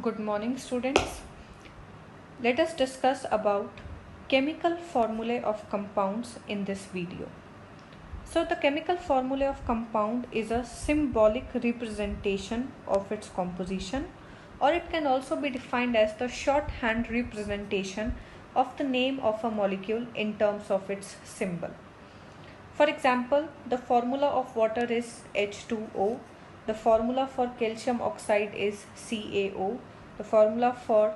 Good morning, students. Let us discuss about chemical formulae of compounds in this video. So the chemical formula of compound is a symbolic representation of its composition, or it can also be defined as the shorthand representation of the name of a molecule in terms of its symbol. For example, the formula of water is H2O, the formula for calcium oxide is CaO, the formula for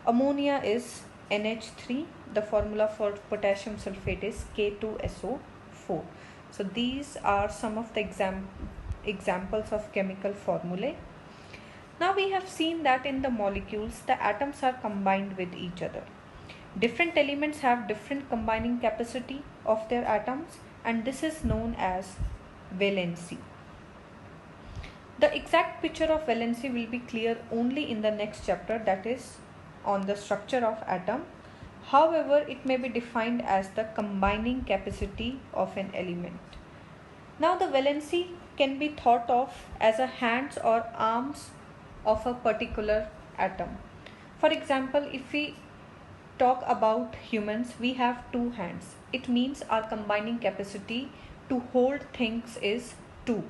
ammonia is NH3, the formula for potassium sulfate is K2SO4. So these are some of the examples of chemical formulae. Now we have seen that in the molecules the atoms are combined with each other. Different elements have different combining capacity of their atoms, and this is known as valency. The exact picture of valency will be clear only in the next chapter, that is on the structure of atom. However, it may be defined as the combining capacity of an element. Now the valency can be thought of as a hands or arms of a particular atom. For example, if we talk about humans, we have two hands. It means our combining capacity to hold things is 2,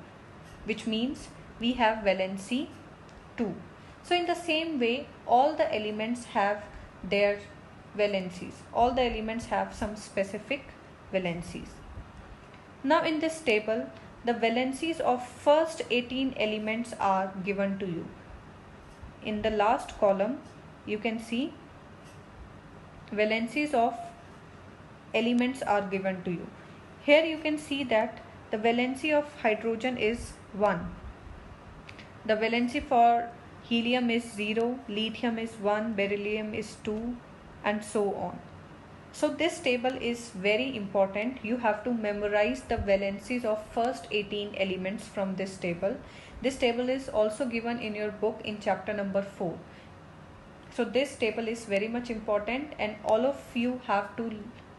which means we have valency 2. So in the same way, all the elements have their valencies. All the elements have some specific valencies. Now in this table, the valencies of first 18 elements are given to you. In the last column, you can see valencies of elements are given to you. Here you can see that the valency of hydrogen is 1. The valency for helium is 0, lithium is 1, beryllium is 2, and so on. So this table is very important. You have to memorize the valencies of first 18 elements from this table. This table is also given in your book in chapter number 4. So this table is very much important, and all of you have to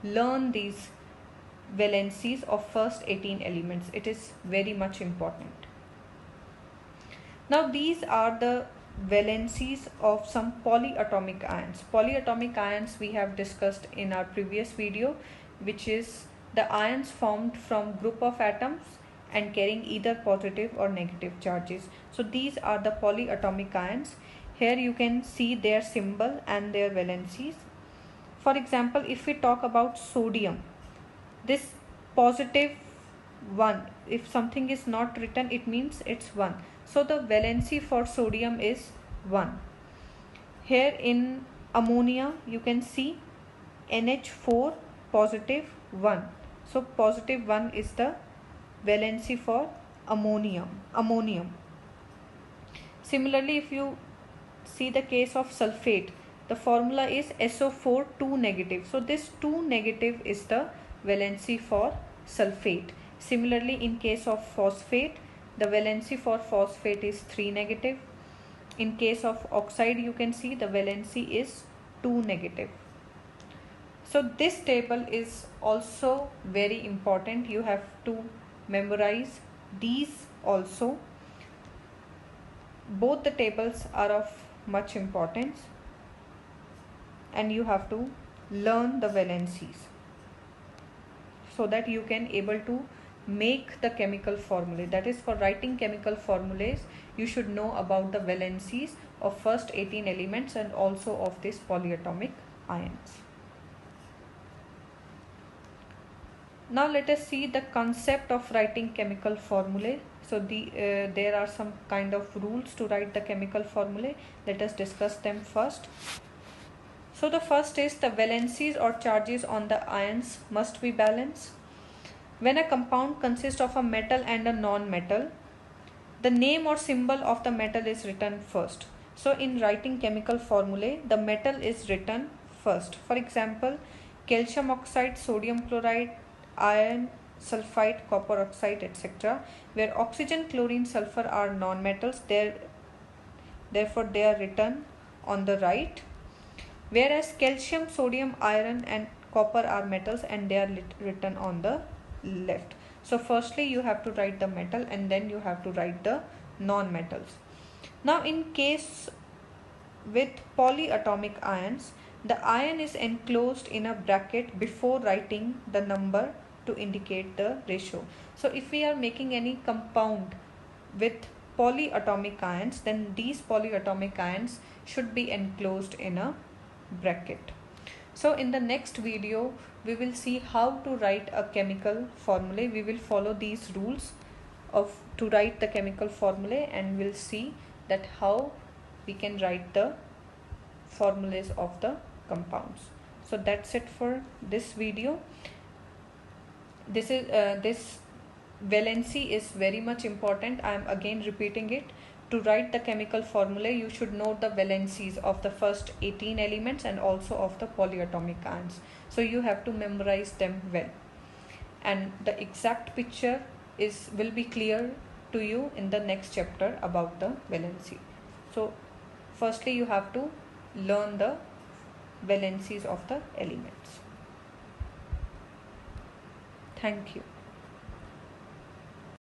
learn these valencies of first 18 elements. It is very much important. Now these are the valencies of some polyatomic ions. Polyatomic ions we have discussed in our previous video, which is the ions formed from group of atoms and carrying either positive or negative charges. So these are the polyatomic ions. Here you can see their symbol and their valencies. For example, if we talk about sodium, this positive 1, if something is not written, it means it's 1. So the valency for sodium is 1. Here in ammonia, you can see NH4 positive 1. So positive 1 is the valency for ammonium. Similarly, if you see the case of sulfate, the formula is SO4 2 negative. So this 2 negative is the valency for sulfate. Similarly, in case of phosphate, the valency for phosphate is 3 negative. In case of oxide, you can see the valency is 2 negative. So this table is also very important. You have to memorize these also. Both the tables are of much importance, and you have to learn the valencies so that you can able to make the chemical formulae. That is, for writing chemical formulas, you should know about the valencies of first 18 elements and also of these polyatomic ions. Now let us see the concept of writing chemical formulae. So there are some kind of rules to write the chemical formulae. Let us discuss them first. So the first is the valencies or charges on the ions must be balanced. When a compound consists of a metal and a non-metal, the name or symbol of the metal is written first. So in writing chemical formulae, the metal is written first. For example, calcium oxide, sodium chloride, iron sulfide, copper oxide, etc., where oxygen, chlorine, sulfur are non-metals, therefore they are written on the right, whereas calcium, sodium, iron and copper are metals and they are written on the left. So firstly you have to write the metal and then you have to write the non-metals. Now in case with polyatomic ions, the ion is enclosed in a bracket before writing the number to indicate the ratio. So if we are making any compound with polyatomic ions, then these polyatomic ions should be enclosed in a bracket. So in the next video, we will see how to write a chemical formula. We will follow these rules to write the chemical formula, and we'll see that how we can write the formulas of the compounds. So that's it for this video. This valency is very much important. I am again repeating it. To write the chemical formula, you should know the valencies of the first 18 elements and also of the polyatomic ions. So you have to memorize them well, and the exact picture will be clear to you in the next chapter about the valency. So firstly, you have to learn the valencies of the elements. Thank you.